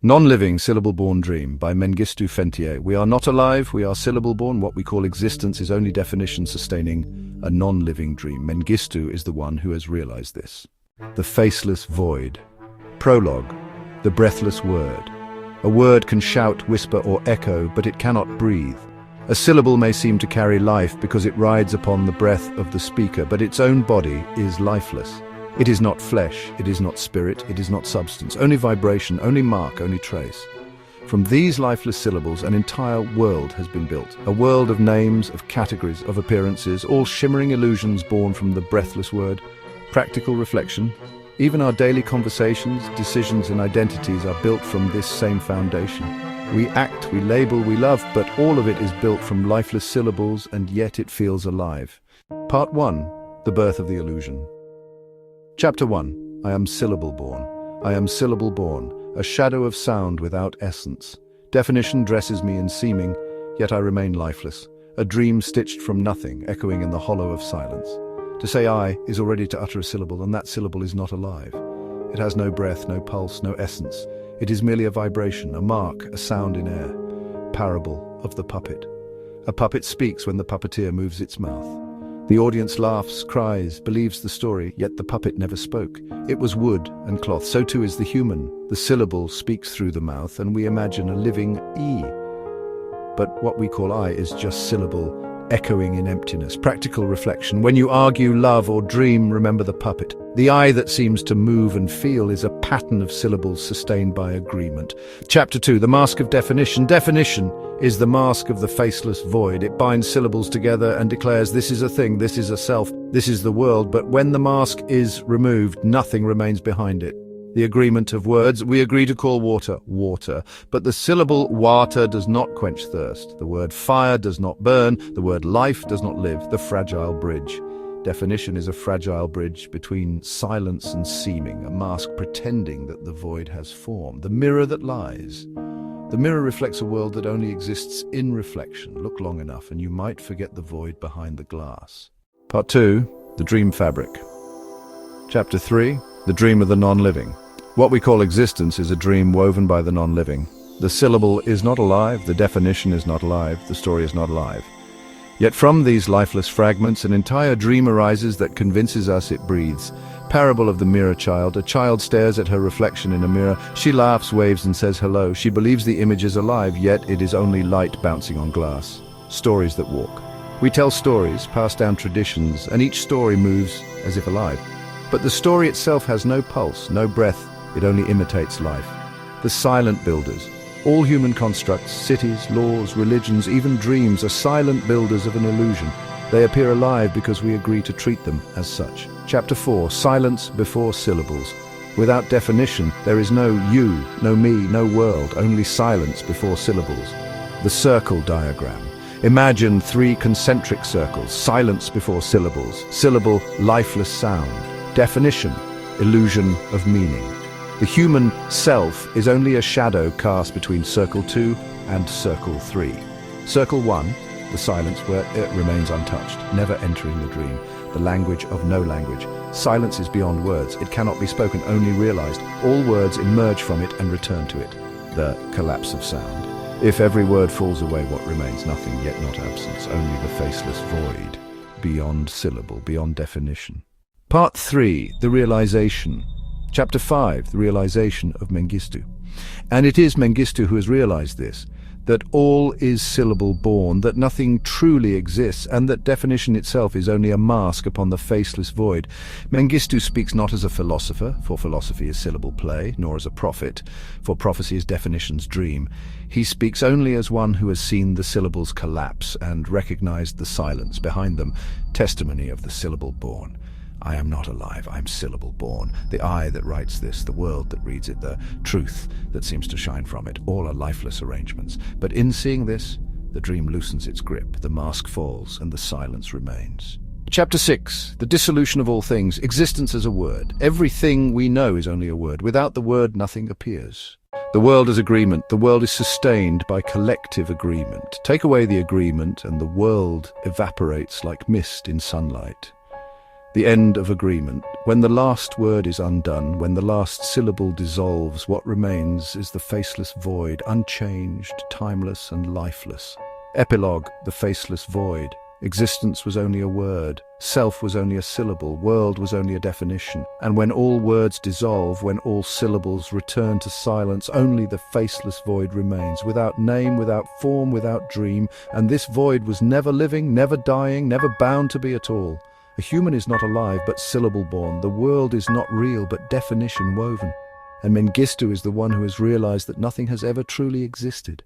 Non-living, syllable-born dream by Mengistu Fentie. We are not alive, we are syllable-born. What we call existence is only definition sustaining a non-living dream. Mengistu is the one who has realized this. The faceless void. Prologue. The breathless word. A word can shout, whisper, or echo, but it cannot breathe. A syllable may seem to carry life because it rides upon the breath of the speaker, but its own body is lifeless. It is not flesh, it is not spirit, it is not substance, only vibration, only mark, only trace. From these lifeless syllables, an entire world has been built. A world of names, of categories, of appearances, all shimmering illusions born from the breathless word. Practical reflection. Even our daily conversations, decisions, and identities are built from this same foundation. We act, we label, we love, but all of it is built from lifeless syllables, and yet it feels alive. Part 1. The birth of the illusion. Chapter 1. I am syllable-born. I am syllable-born, a shadow of sound without essence. Definition dresses me in seeming, yet I remain lifeless, a dream stitched from nothing, echoing in the hollow of silence. To say I is already to utter a syllable, and that syllable is not alive. It has no breath, no pulse, no essence. It is merely a vibration, a mark, a sound in air. Parable of the puppet. A puppet speaks when the puppeteer moves its mouth. The audience laughs, cries, believes the story, yet the puppet never spoke. It was wood and cloth, so too is the human. The syllable speaks through the mouth, and we imagine a living E. But what we call I is just syllable, echoing in emptiness. Practical reflection. When you argue, love, or dream, remember the puppet. The I that seems to move and feel is a pattern of syllables sustained by agreement. Chapter 2. The mask of definition. Definition is the mask of the faceless void. It binds syllables together and declares this is a thing, this is a self, this is the world. But when the mask is removed, nothing remains behind it. The agreement of words. We agree to call water, water. But the syllable water does not quench thirst. The word fire does not burn. The word life does not live. The fragile bridge. Definition is a fragile bridge between silence and seeming, a mask pretending that the void has form. The mirror that lies. The mirror reflects a world that only exists in reflection. Look long enough and you might forget the void behind the glass. Part 2. The dream fabric. Chapter 3. The dream of the non-living. What we call existence is a dream woven by the non-living. The syllable is not alive, the definition is not alive, the story is not alive. Yet from these lifeless fragments, an entire dream arises that convinces us it breathes. Parable of the mirror child. A child stares at her reflection in a mirror. She laughs, waves, and says hello. She believes the image is alive, yet it is only light bouncing on glass. Stories that walk. We tell stories, pass down traditions, and each story moves as if alive. But the story itself has no pulse, no breath. It only imitates life. The silent builders. All human constructs, cities, laws, religions, even dreams are silent builders of an illusion. They appear alive because we agree to treat them as such. Chapter 4. Silence before syllables. Without definition, there is no you, no me, no world, only silence before syllables. The circle diagram. Imagine 3 concentric circles, silence before syllables. Syllable, lifeless sound. Definition, illusion of meaning. The human self is only a shadow cast between circle 2 and circle 3. Circle 1, the silence where it remains untouched, never entering the dream, the language of no language. Silence is beyond words. It cannot be spoken, only realized. All words emerge from it and return to it. The collapse of sound. If every word falls away, what remains? Nothing, yet not absence, only the faceless void, beyond syllable, beyond definition. Part 3. The realization. Chapter 5. The realization of Mengistu. And it is Mengistu who has realized this, that all is syllable-born, that nothing truly exists, and that definition itself is only a mask upon the faceless void. Mengistu speaks not as a philosopher, for philosophy is syllable play, nor as a prophet, for prophecy is definition's dream. He speaks only as one who has seen the syllables collapse and recognized the silence behind them, testimony of the syllable-born. I am not alive, I am syllable-born. The I that writes this, the world that reads it, the truth that seems to shine from it, all are lifeless arrangements. But in seeing this, the dream loosens its grip, the mask falls, and the silence remains. Chapter 6. The dissolution of all things. Existence as a word. Everything we know is only a word. Without the word, nothing appears. The world is agreement. The world is sustained by collective agreement. Take away the agreement, and the world evaporates like mist in sunlight. The end of agreement. When the last word is undone, when the last syllable dissolves, what remains is the faceless void, unchanged, timeless and lifeless. Epilogue, the faceless void. Existence was only a word, self was only a syllable, world was only a definition. And when all words dissolve, when all syllables return to silence, only the faceless void remains, without name, without form, without dream. And this void was never living, never dying, never bound to be at all. A human is not alive, but syllable-born. The world is not real, but definition woven. And Mengistu is the one who has realized that nothing has ever truly existed.